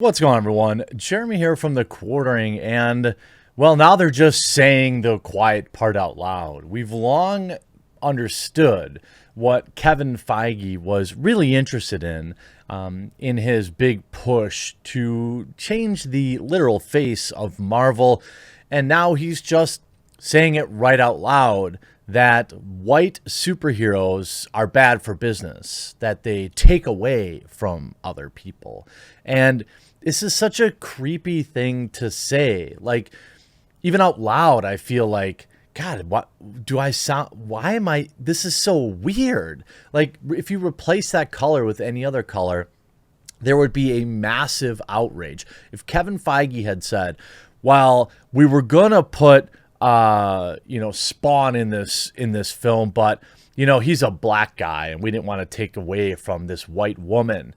What's going on, everyone? Jeremy here from The Quartering, and, well, now they're just saying the quiet part out loud. We've long understood what Kevin Feige was really interested in his big push to change the literal face of Marvel, and now he's just saying it right out loud that white superheroes are bad for business, that they take away from other people. And this is such a creepy thing to say. Like, even out loud, I feel like, God, what do I sound? Why am I? This is so weird. Like, if you replace that color with any other color, there would be a massive outrage. If Kevin Feige had said, well, we were going to put Spawn in this film, but he's a black guy and we didn't want to take away from this white woman.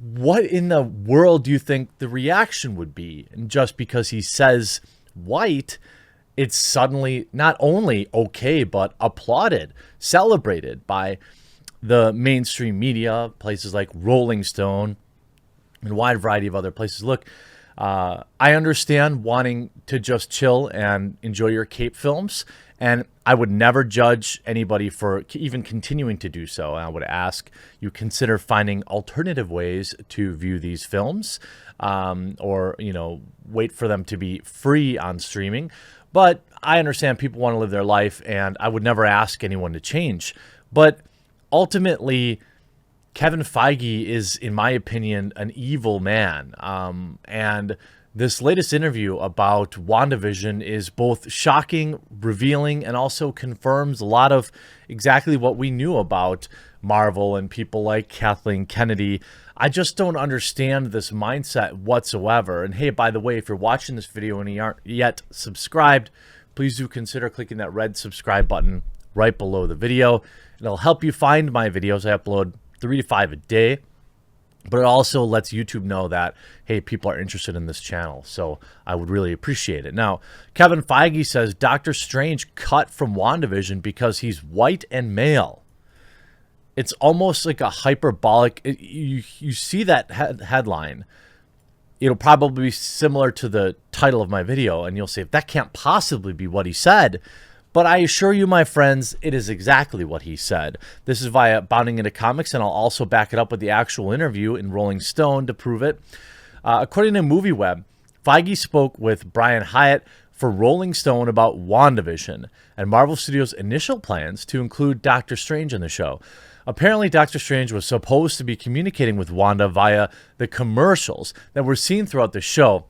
What in the world do you think the reaction would be? And just because he says white, it's suddenly not only okay, but applauded, celebrated by the mainstream media, places like Rolling Stone and a wide variety of other places. Look, I understand wanting to just chill and enjoy your cape films, and I would never judge anybody for even continuing to do so. I would ask you consider finding alternative ways to view these films, or wait for them to be free on streaming. But I understand people want to live their life, and I would never ask anyone to change. But ultimately, Kevin Feige is, in my opinion, an evil man. And this latest interview about Wandavision is both shocking, revealing, and also confirms a lot of exactly what we knew about Marvel and people like Kathleen Kennedy. I just don't understand this mindset whatsoever. And hey, by the way, if you're watching this video and you aren't yet subscribed, please do consider clicking that red subscribe button right below the video. It'll help you find my videos. I upload 3 to 5 a day, but it also lets YouTube know that, hey, people are interested in this channel. So I would really appreciate it. Now, Kevin Feige says Doctor Strange cut from WandaVision because he's white and male. It's almost like a hyperbolic. You see that headline. It'll probably be similar to the title of my video, and you'll say, that can't possibly be what he said. But I assure you, my friends, it is exactly what he said. This is via Bounding Into Comics, and I'll also back it up with the actual interview in Rolling Stone to prove it. According to MovieWeb, Feige spoke with Brian Hyatt for Rolling Stone about WandaVision and Marvel Studios' initial plans to include Doctor Strange in the show. Apparently, Doctor Strange was supposed to be communicating with Wanda via the commercials that were seen throughout the show,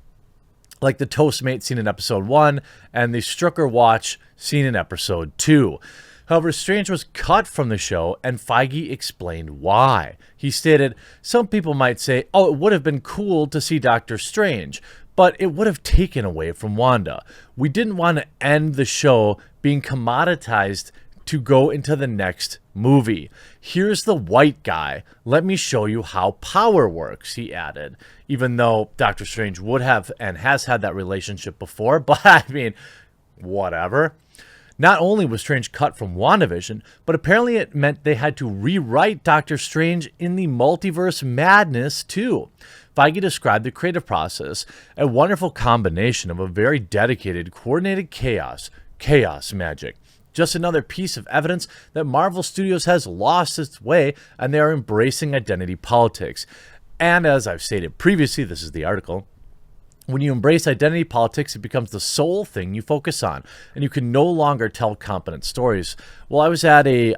like the Toastmate scene in episode 1 and the Strucker Watch scene in episode 2. However, Strange was cut from the show, and Feige explained why. He stated, some people might say, oh, it would have been cool to see Doctor Strange, but it would have taken away from Wanda. We didn't want to end the show being commoditized to go into the next movie. Here's the white guy. Let me show you how power works, he added. Even though Doctor Strange would have and has had that relationship before, but I mean, whatever. Not only was Strange cut from WandaVision, but apparently it meant they had to rewrite Doctor Strange in the multiverse madness too. Feige described the creative process, a wonderful combination of a very dedicated, coordinated chaos magic. Just another piece of evidence that Marvel Studios has lost its way and they are embracing identity politics. And as I've stated previously, this is the article, when you embrace identity politics, it becomes the sole thing you focus on, and you can no longer tell competent stories. Well, I was at a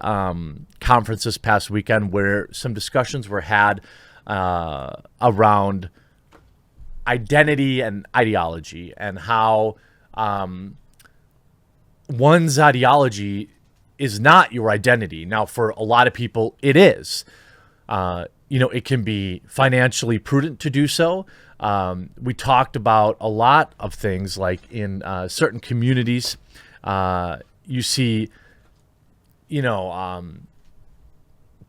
conference this past weekend where some discussions were had around identity and ideology and how one's ideology is not your identity. Now, for a lot of people, it is. It can be financially prudent to do so. We talked about a lot of things like in certain communities, you see,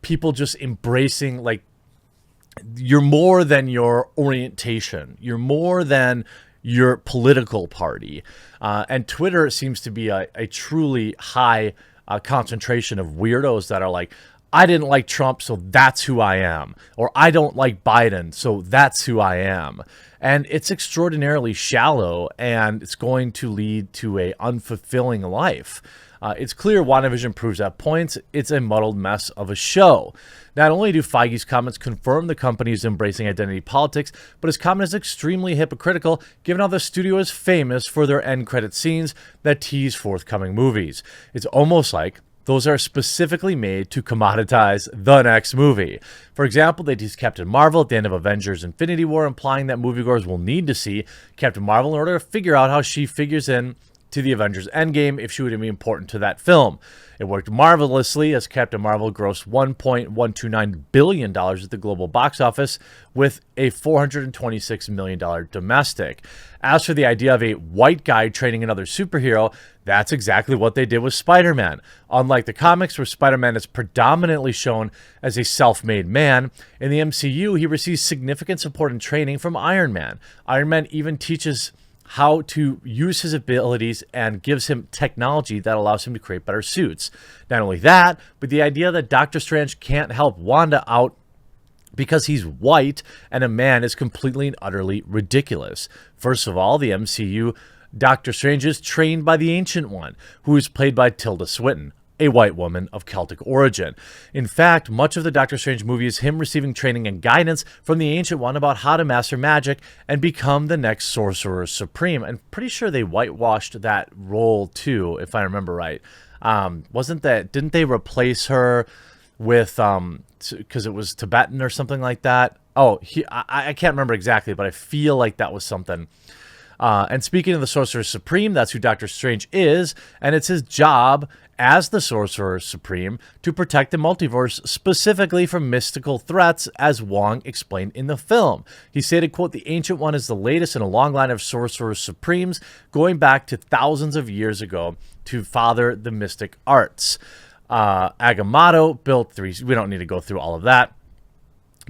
people just embracing, like, you're more than your orientation. You're more than your political party. And Twitter seems to be a truly high concentration of weirdos that are like, I didn't like Trump, so that's who I am. Or I don't like Biden, so that's who I am. And it's extraordinarily shallow, and it's going to lead to a unfulfilling life. It's clear WandaVision proves at points it's a muddled mess of a show. Not only do Feige's comments confirm the company is embracing identity politics, but his comment is extremely hypocritical given how the studio is famous for their end credit scenes that tease forthcoming movies. It's almost like those are specifically made to commoditize the next movie. For example, they tease Captain Marvel at the end of Avengers Infinity War, implying that moviegoers will need to see Captain Marvel in order to figure out how she figures in to the Avengers Endgame if she would be important to that film. It worked marvelously as Captain Marvel grossed $1.129 billion at the global box office with a $426 million domestic. As for the idea of a white guy training another superhero, that's exactly what they did with Spider-Man. Unlike the comics, where Spider-Man is predominantly shown as a self-made man, in the MCU, he receives significant support and training from Iron Man. Iron Man even teaches how to use his abilities and gives him technology that allows him to create better suits. Not only that, but the idea that Doctor Strange can't help Wanda out because he's white and a man is completely and utterly ridiculous. First of all, the MCU Doctor Strange is trained by the Ancient One, who is played by Tilda Swinton, a white woman of Celtic origin. In fact, much of the Doctor Strange movie is him receiving training and guidance from the Ancient One about how to master magic and become the next Sorcerer Supreme. I'm pretty sure they whitewashed that role too, if I remember right. Didn't they replace her with, because it was Tibetan or something like that? Oh, I can't remember exactly, but I feel like that was something. And speaking of the Sorcerer Supreme, that's who Doctor Strange is, and it's his job as the Sorcerer Supreme to protect the multiverse, specifically from mystical threats, as Wong explained in the film. He stated, quote, "The Ancient One is the latest in a long line of Sorcerer Supremes, going back to thousands of years ago to father the mystic arts." Agamotto built three. We don't need to go through all of that.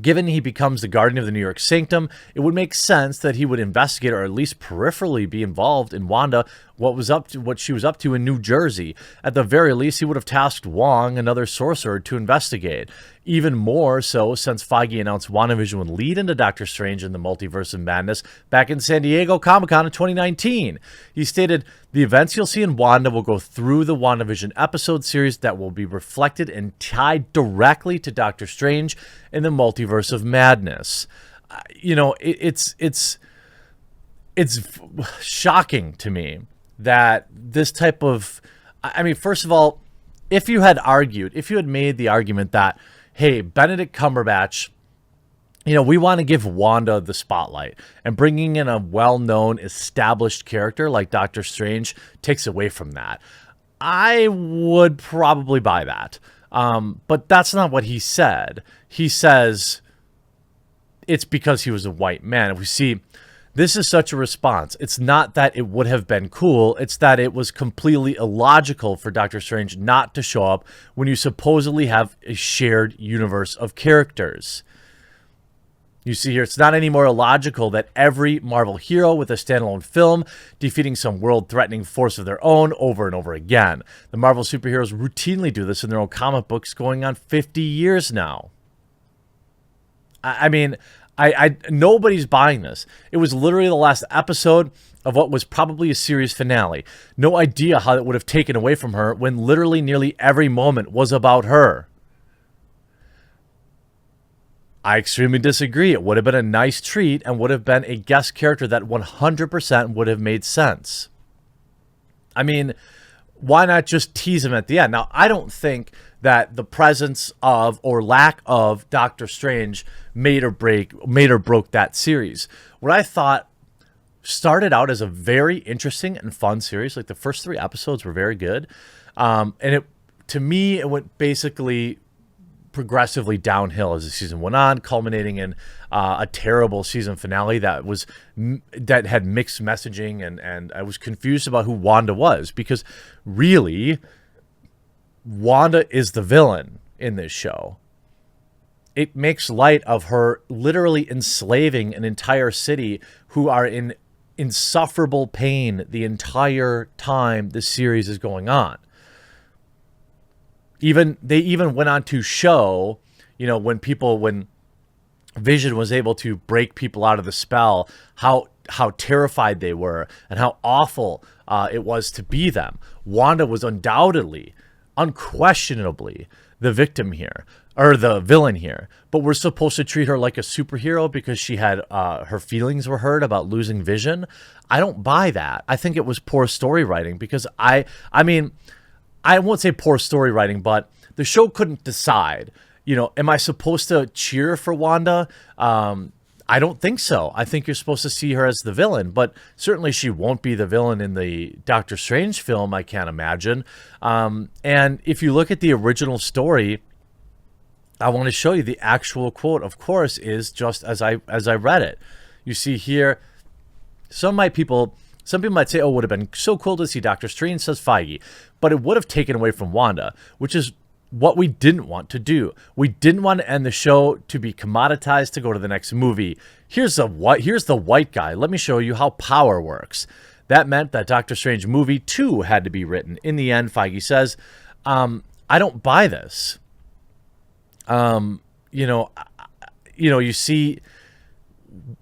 Given he becomes the guardian of the New York Sanctum, it would make sense that he would investigate or at least peripherally be involved in Wanda, what she was up to in New Jersey. At the very least, he would have tasked Wong, another sorcerer, to investigate. Even more so since Feige announced WandaVision would lead into Doctor Strange in the Multiverse of Madness back in San Diego Comic-Con in 2019. He stated, "The events you'll see in Wanda will go through the WandaVision episode series that will be reflected and tied directly to Doctor Strange in the Multiverse of Madness." It's shocking to me that this type of, I mean, first of all, if you had made the argument that, hey, Benedict Cumberbatch, we want to give Wanda the spotlight, and bringing in a well-known, established character like Doctor Strange takes away from that, I would probably buy that. But that's not what he said. He says it's because he was a white man. If we see, this is such a response. It's not that it would have been cool. It's that it was completely illogical for Doctor Strange not to show up when you supposedly have a shared universe of characters. You see here, it's not any more illogical that every Marvel hero with a standalone film defeating some world-threatening force of their own over and over again. The Marvel superheroes routinely do this in their own comic books going on 50 years now. I mean, nobody's buying this. It was literally the last episode of what was probably a series finale. No idea how it would have taken away from her when literally nearly every moment was about her. I extremely disagree. It would have been a nice treat and would have been a guest character that 100% would have made sense. I mean, why not just tease him at the end? Now, I don't think that the presence of or lack of Doctor Strange made or broke that series. What I thought started out as a very interesting and fun series. Like, the first 3 episodes were very good. And to me, it went basically progressively downhill as the season went on, culminating in a terrible season finale that had mixed messaging, and I was confused about who Wanda was, because really, Wanda is the villain in this show. It makes light of her literally enslaving an entire city who are in insufferable pain the entire time the series is going on. They even went on to show, when Vision was able to break people out of the spell, how terrified they were and how awful it was to be them. Wanda was unquestionably the victim here, or the villain here, but we're supposed to treat her like a superhero because she had her feelings were hurt about losing Vision. I don't buy that. I think it was poor story writing, because I mean, I won't say poor story writing, but the show couldn't decide, am I supposed to cheer for Wanda? I don't think so. I think you're supposed to see her as the villain, but certainly she won't be the villain in the Doctor Strange film, I can't imagine. And if you look at the original story, I want to show you the actual quote, of course, is just as I read it. You see here, some people might say, oh, it would have been so cool to see Doctor Strange, says Feige, but it would have taken away from Wanda, which is what we didn't want to do. We didn't want to end the show to be commoditized to go to the next movie. Here's the white guy. Let me show you how power works. That meant that Doctor Strange movie 2 had to be written. In the end, Feige says, I don't buy this. You see,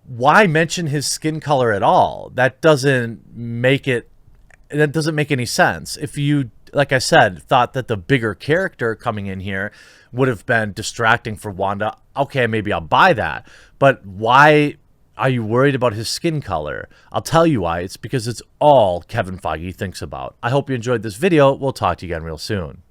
why mention his skin color at all? That doesn't make any sense. If you, like I said, thought that the bigger character coming in here would have been distracting for Wanda, okay, maybe I'll buy that. But why are you worried about his skin color? I'll tell you why. It's because it's all Kevin Feige thinks about. I hope you enjoyed this video. We'll talk to you again real soon.